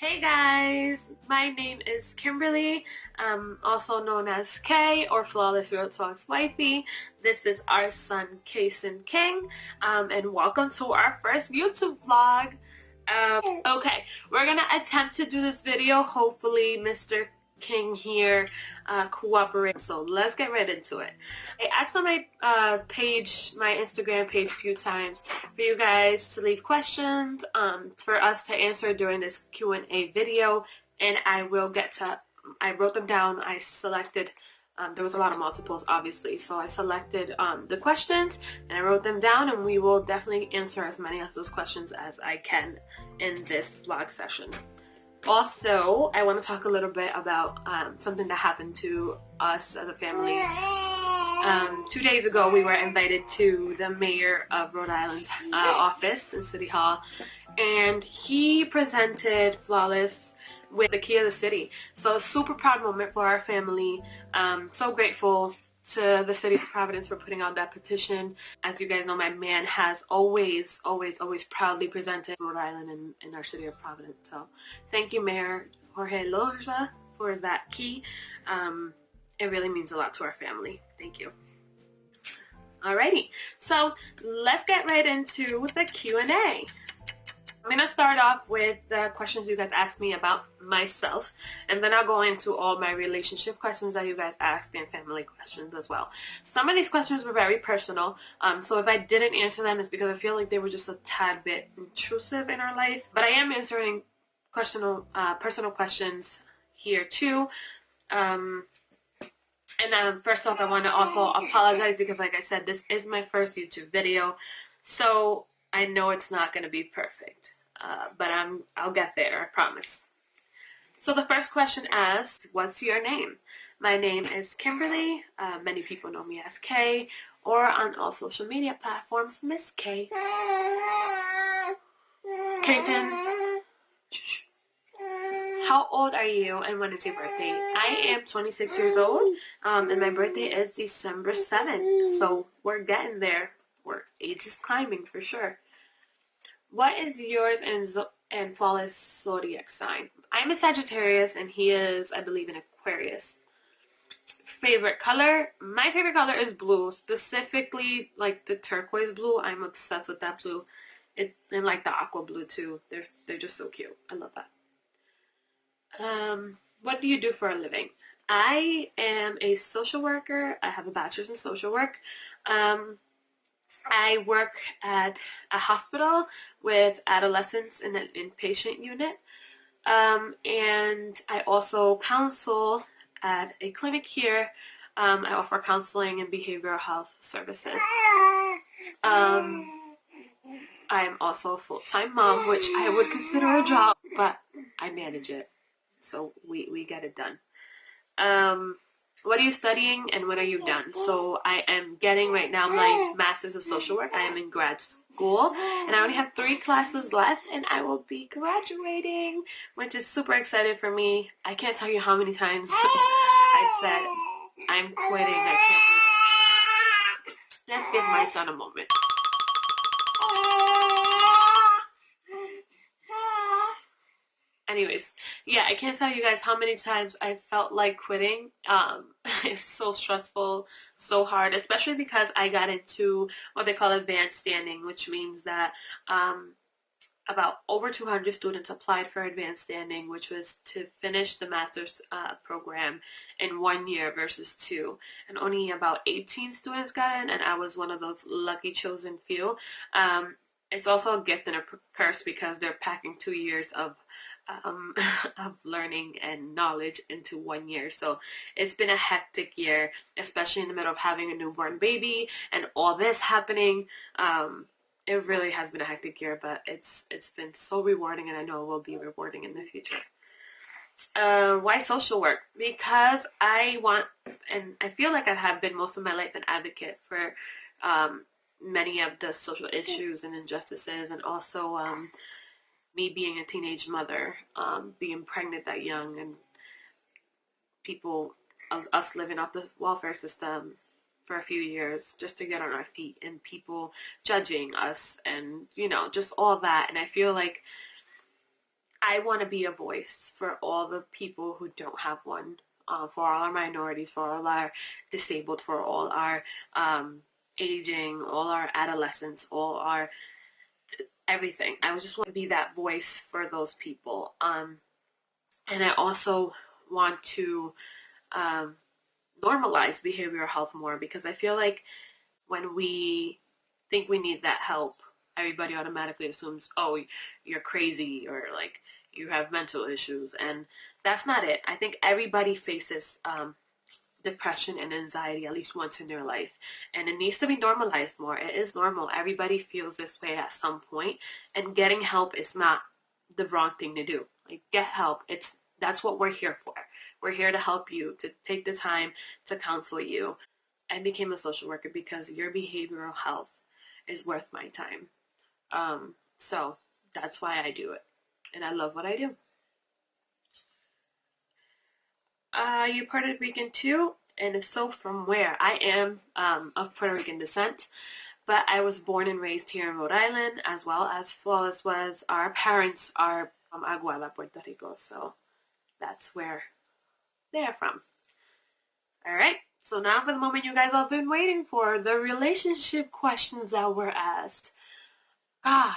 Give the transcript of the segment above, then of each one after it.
Hey guys, my name is Kimberly, also known as Kay or Flawless Real Talks Wifey. This is our son Kason King, and welcome to our first YouTube vlog. Okay, we're gonna attempt to do this video. Hopefully, Mr. King here cooperates. So let's get right into it. I asked on my page, my Instagram page, a few times for you guys to leave questions for us to answer during this Q&A video, and I wrote them down. I selected. There was a lot of multiples, obviously, so I selected the questions and I wrote them down, and we will definitely answer as many of those questions as I can in this vlog session. Also, I want to talk a little bit about something that happened to us as a family. 2 days ago, we were invited to the mayor of Rhode Island's office in City Hall, and he presented Flawless with the key of the city. So a super proud moment for our family. So grateful to the city of Providence for putting out that petition. As you guys know, my man has always proudly presented Rhode Island in our city of Providence. So thank you, Mayor Jorge Loza, for that key. It really means a lot to our family. Thank you. Alrighty, so let's get right into the Q&A. I'm going to start off with the questions you guys asked me about myself, and then I'll go into all my relationship questions that you guys asked and family questions as well. Some of these questions were very personal, so if I didn't answer them, it's because I feel like they were just a tad bit intrusive in our life. But I am answering personal questions here too. First off, I want to also apologize because, like I said, this is my first YouTube video, so I know it's not going to be perfect, but I'll get there, I promise. So the first question asks, what's your name? My name is Kimberly. Many people know me as Kay, or on all social media platforms, Miss Kay. Kason, how old are you and when is your birthday? I am 26 years old, and my birthday is December 7th, so we're getting there. Age is climbing for sure. What is yours and Flawless zodiac sign? I'm a Sagittarius and he is, I believe, an Aquarius. Favorite color? My favorite color is blue, specifically like the turquoise blue. I'm obsessed with that blue. And like the aqua blue too. They're just so cute. I love that. What do you do for a living? I am a social worker. I have a bachelor's in social work. I work at a hospital with adolescents in an inpatient unit. And I also counsel at a clinic here. I offer counseling and behavioral health services. I'm also a full-time mom, which I would consider a job, but I manage it. So we get it done. What are you studying and when are you done? So I am getting right now my Master's of Social Work. I am in grad school and I only have 3 classes left and I will be graduating, which is super exciting for me. I can't tell you how many times I've said, I'm quitting, I can't do this. Let's give my son a moment. Anyways, yeah, I can't tell you guys how many times I felt like quitting. It's so stressful, so hard, especially because I got into what they call advanced standing, which means that about over 200 students applied for advanced standing, which was to finish the master's program in 1 year versus 2. And only about 18 students got in, and I was one of those lucky chosen few. It's also a gift and a curse because they're packing 2 years of learning and knowledge into 1 year. So it's been a hectic year, especially in the middle of having a newborn baby and all this happening. It really has been a hectic year, but it's been so rewarding, and I know it will be rewarding in the future. Why social work? Because I want, and I feel like I have been most of my life an advocate for many of the social issues and injustices, and also me being a teenage mother, being pregnant that young, and people, us living off the welfare system for a few years just to get on our feet, and people judging us, and just all that. And I feel like I want to be a voice for all the people who don't have one, for all our minorities, for all our disabled, for all our aging, all our adolescents, all our everything. I just want to be that voice for those people. And I also want to um, normalize behavioral health more, because I feel like when we think we need that help, everybody automatically assumes, oh, you're crazy, or like you have mental issues. And that's not it. I think everybody faces depression and anxiety at least once in their life, and it needs to be normalized more. It is normal. Everybody feels this way at some point, and getting help is not the wrong thing to do. Like, get help. That's what we're here for. We're here to help you, to take the time to counsel you. I became a social worker because your behavioral health is worth my time. So that's why I do it, and I love what I do. You Puerto Rican too? And if so, from where? I am of Puerto Rican descent, but I was born and raised here in Rhode Island, as well as Flawless was. Our parents are from Aguada, Puerto Rico, so that's where they're from. All right, so now for the moment you guys have been waiting for, the relationship questions that were asked. God,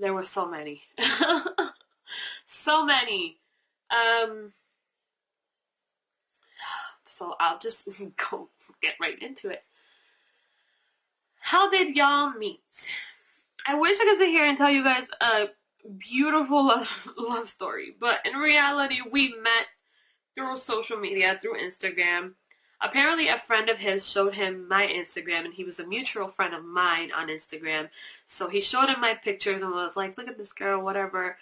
there were so many. So many. So I'll just go get right into it. How did y'all meet? I wish I could sit here and tell you guys a beautiful love story, but in reality, we met through social media, through Instagram. Apparently, a friend of his showed him my Instagram, and he was a mutual friend of mine on Instagram. So he showed him my pictures and was like, look at this girl, whatever.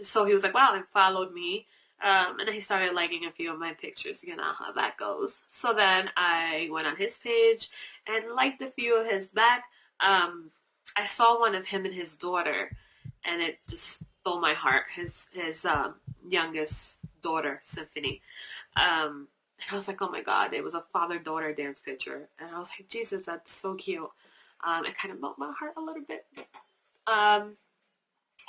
So he was like, wow, and followed me. And then he started liking a few of my pictures. You know how that goes. So then I went on his page and liked a few of his back. I saw one of him and his daughter, and it just stole my heart. His youngest daughter, Symphony. And I was like, oh my God, it was a father-daughter dance picture. And I was like, Jesus, that's so cute. It kind of melted my heart a little bit.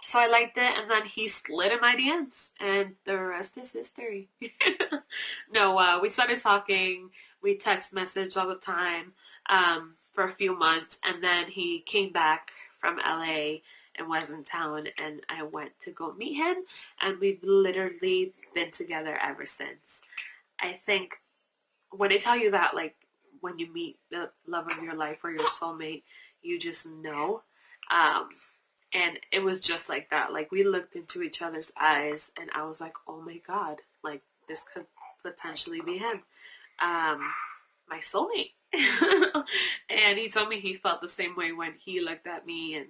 So I liked it, and then he slid in my DMs, and the rest is history. No, we started talking. We text messaged all the time for a few months, and then he came back from LA and was in town, and I went to go meet him, and we've literally been together ever since. I think when they tell you that, like, when you meet the love of your life or your soulmate, you just know. And it was just like that. Like, we looked into each other's eyes, and I was like, oh my God, like, this could potentially be him. My soulmate. And he told me he felt the same way when he looked at me, and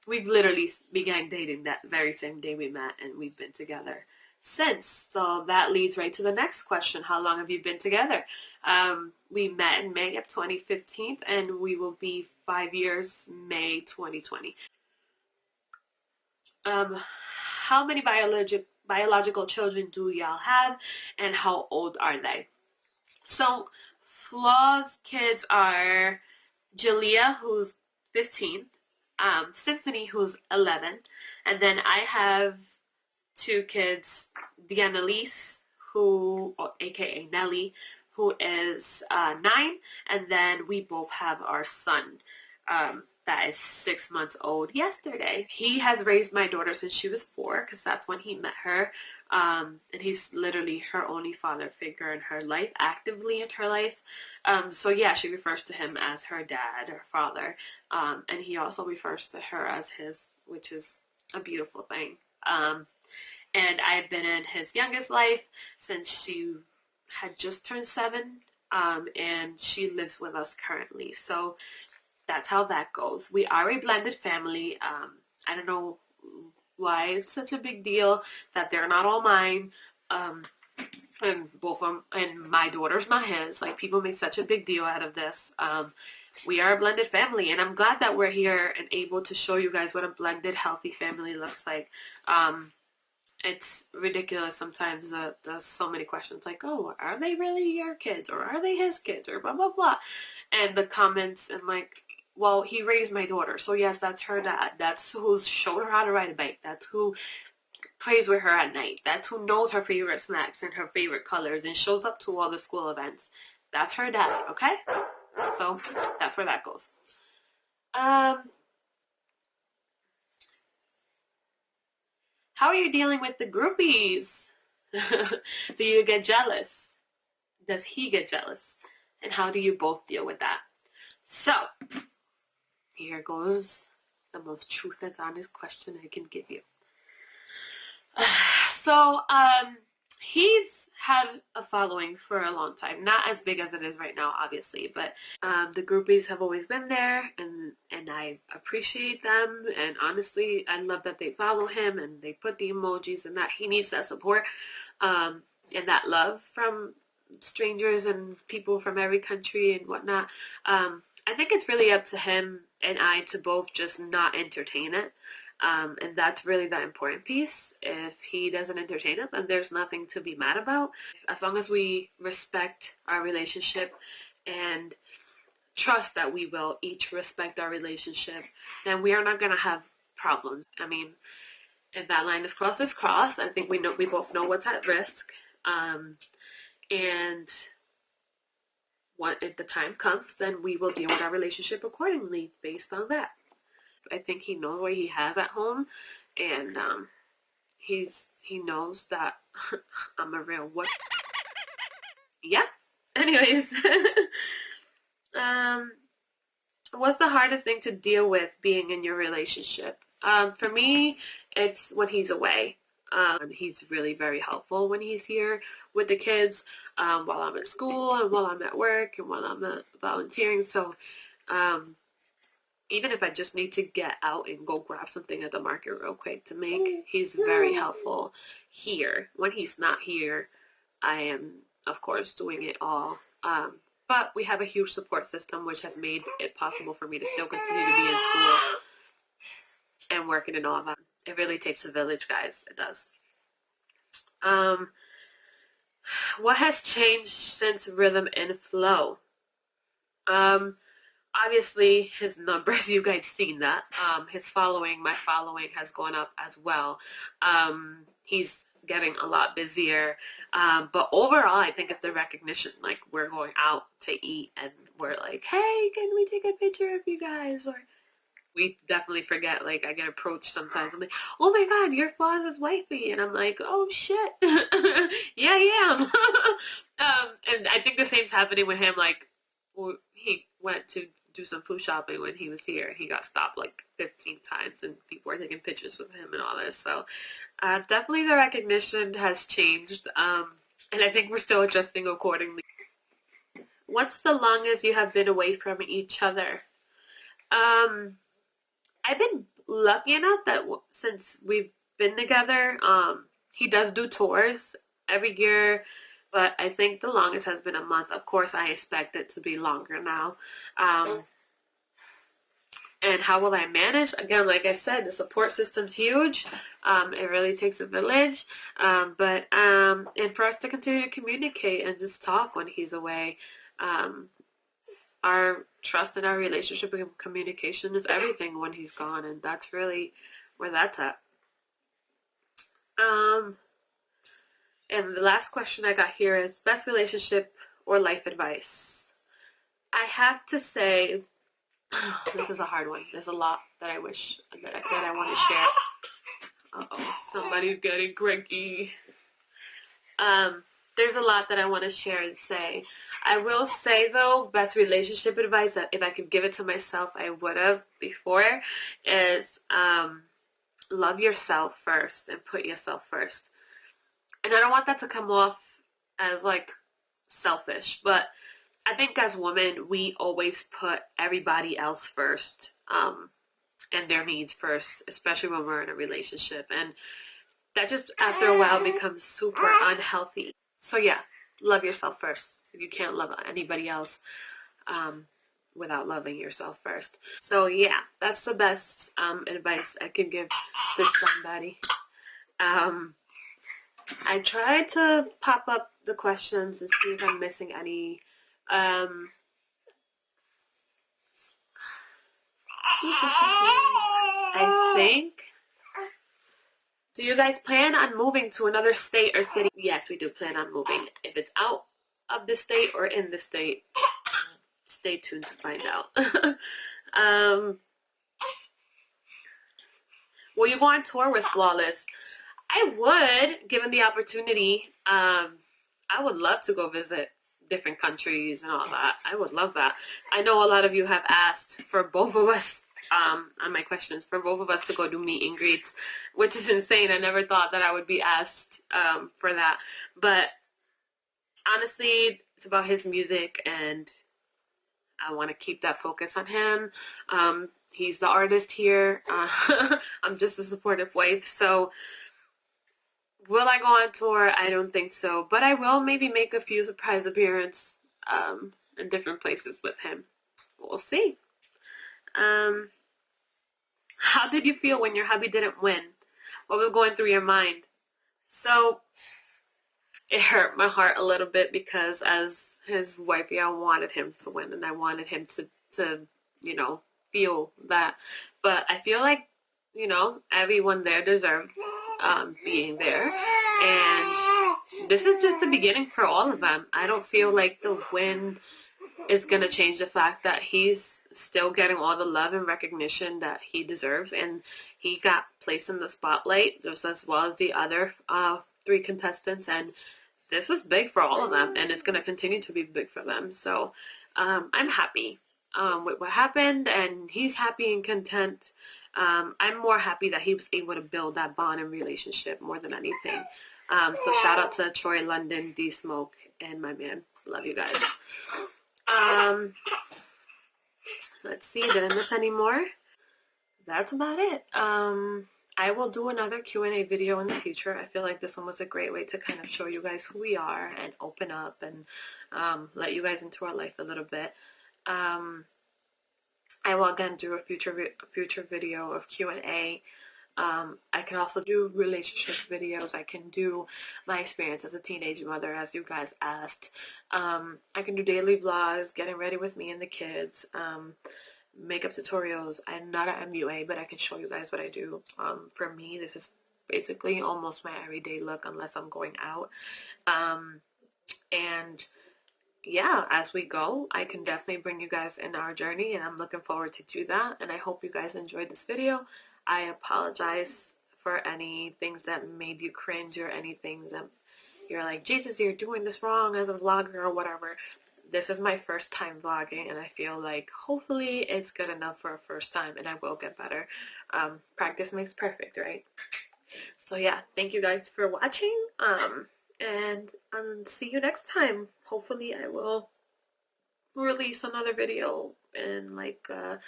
we've literally began dating that very same day we met, and we've been together since. So that leads right to the next question. How long have you been together? We met in May of 2015, and we will be 5 years May 2020. How many biological children do y'all have, and how old are they? So Flaw's kids are Jalea, who's 15, Symphony, who's 11, and then I have two kids, Dianalise, aka Nelly, who is 9, and then we both have our son, that is 6 months old yesterday. He has raised my daughter since she was 4, because that's when he met her, and he's literally her only father figure in her life, actively in her life. So yeah, she refers to him as her dad, her father, and he also refers to her as his, which is a beautiful thing. And I've been in his youngest life since she had just turned 7, and she lives with us currently. So that's how that goes. We are a blended family. I don't know why it's such a big deal that they're not all mine. And both of them, and my daughter's not his. Like, people make such a big deal out of this. We are a blended family, and I'm glad that we're here and able to show you guys what a blended, healthy family looks like. It's ridiculous sometimes. There's so many questions like, oh, are they really your kids, or are they his kids, or blah blah blah, and the comments, and like, well, he raised my daughter, so yes, that's her dad. That's who showed her how to ride a bike. That's who plays with her at night. That's who knows her favorite snacks and her favorite colors and shows up to all the school events. That's her dad, okay? So that's where that goes. Um, how are you dealing with the groupies? Do you get jealous? Does he get jealous? And how do you both deal with that? So, here goes the most truth and honest question I can give you. So, he's had a following for a long time. Not as big as it is right now, obviously, but the groupies have always been there, and I appreciate them. And honestly, I love that they follow him and they put the emojis and that. He needs that support and that love from strangers and people from every country and whatnot. I think it's really up to him and I to both just not entertain it. And that's really the important piece. If he doesn't entertain it, then there's nothing to be mad about. As long as we respect our relationship and trust that we will each respect our relationship, then we are not going to have problems. I mean, if that line is crossed, it's crossed. I think we both know what's at risk. And if the time comes, then we will deal with our relationship accordingly based on that. I think he knows what he has at home, and he knows that I'm a real what. Yeah. Anyways, what's the hardest thing to deal with being in your relationship? For me, it's when he's away. He's really very helpful when he's here with the kids while I'm at school and while I'm at work and while I'm volunteering. So even if I just need to get out and go grab something at the market real quick to make, he's very helpful here. When he's not here, I am, of course, doing it all. But we have a huge support system, which has made it possible for me to still continue to be in school and working and all that. It really takes a village, guys. It does. What has changed since Rhythm and Flow? Obviously, his numbers, you guys seen that. His following, my following has gone up as well. He's getting a lot busier. But overall, I think it's the recognition. Like, we're going out to eat and we're like, hey, can we take a picture of you guys? Or we definitely forget. Like, I get approached sometimes. I'm like, oh my God, you're Flaw's wifey. And I'm like, oh shit. Yeah, I am. And I think the same's happening with him. Like, he went to do some food shopping when he was here. He got stopped like 15 times and people were taking pictures with him and all this. So definitely the recognition has changed. And I think we're still adjusting accordingly. What's the longest you have been away from each other? I've been lucky enough that since we've been together, he does do tours every year, but I think the longest has been a month. Of course, I expect it to be longer now. And how will I manage? Again, like I said, the support system's huge. It really takes a village. And for us to continue to communicate and just talk when he's away, our trust in our relationship and communication is everything when he's gone, and that's really where that's at. And the last question I got here is best relationship or life advice. I have to say, this is a hard one. There's a lot that I wish that I want to share. Uh-oh, somebody's getting cranky. There's a lot that I want to share and say. I will say, though, best relationship advice that if I could give it to myself, I would have before is love yourself first and put yourself first. And I don't want that to come off as, like, selfish, but I think as women, we always put everybody else first and their needs first, especially when we're in a relationship. And that just, after a while, becomes super unhealthy. So yeah, love yourself first. You can't love anybody else without loving yourself first. So yeah, that's the best advice I can give to somebody. I tried to pop up the questions and see if I'm missing any. I think Do you guys plan on moving to another state or city? Yes, we do plan on moving. If it's out of the state or in the state, stay tuned to find out. Will you go on tour with Flawless? I would, given the opportunity. I would love to go visit different countries and all that. I would love that. I know a lot of you have asked for both of us, on my questions, for both of us to go do meet and greets, which is insane. I never thought that I would be asked for that. But honestly, it's about his music, and I want to keep that focus on him. He's the artist here. I'm just a supportive wife. So will I go on tour? I don't think so. But I will maybe make a few surprise appearances in different places with him. We'll see. How did you feel when your hubby didn't win? What was going through your mind? So it hurt my heart a little bit because as his wifey, I wanted him to win, and I wanted him to feel that. But I feel like, everyone there deserved being there. And this is just the beginning for all of them. I don't feel like the win is going to change the fact that he's still getting all the love and recognition that he deserves. And he got placed in the spotlight just as well as the other 3 contestants. And this was big for all of them, and it's going to continue to be big for them. So I'm happy with what happened, and he's happy and content. I'm more happy that he was able to build that bond and relationship more than anything. So shout out to Troy, London, D Smoke, and my man. Love you guys. Let's see, did I miss any more? That's about it. I will do another Q&A video in the future. I feel like this one was a great way to kind of show you guys who we are and open up and let you guys into our life a little bit. I will again do a future video of Q&A. I can also do relationship videos. I can do my experience as a teenage mother, as you guys asked. I can do daily vlogs, getting ready with me and the kids, makeup tutorials. I'm not an MUA, but I can show you guys what I do. For me, this is basically almost my everyday look unless I'm going out. And yeah, as we go, I can definitely bring you guys in our journey, and I'm looking forward to do that. And I hope you guys enjoyed this video. I apologize for any things that made you cringe or any things that you're like, Jesus, you're doing this wrong as a vlogger or whatever. This is my first time vlogging, and I feel like hopefully it's good enough for a first time, and I will get better. Practice makes perfect, right? So yeah, thank you guys for watching, and see you next time. Hopefully I will release another video in like a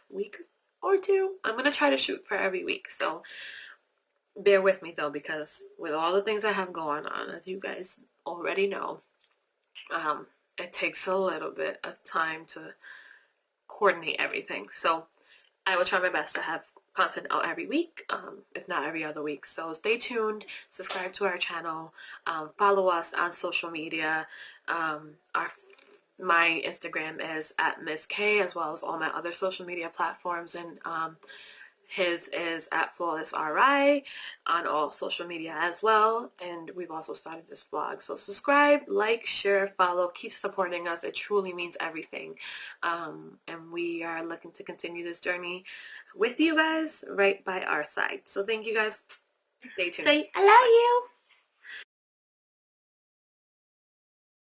week or 2. I'm going to try to shoot for every week, so bear with me though, because with all the things I have going on, as you guys already know, it takes a little bit of time to coordinate everything. So I will try my best to have content out every week, if not every other week. So stay tuned, subscribe to our channel, follow us on social media. My Instagram is at Miss K, as well as all my other social media platforms, and his is at Flawless RI on all social media as well. And we've also started this vlog. So subscribe, like, share, follow, keep supporting us. It truly means everything. And we are looking to continue this journey with you guys right by our side. So thank you guys. Stay tuned. Say, I love you.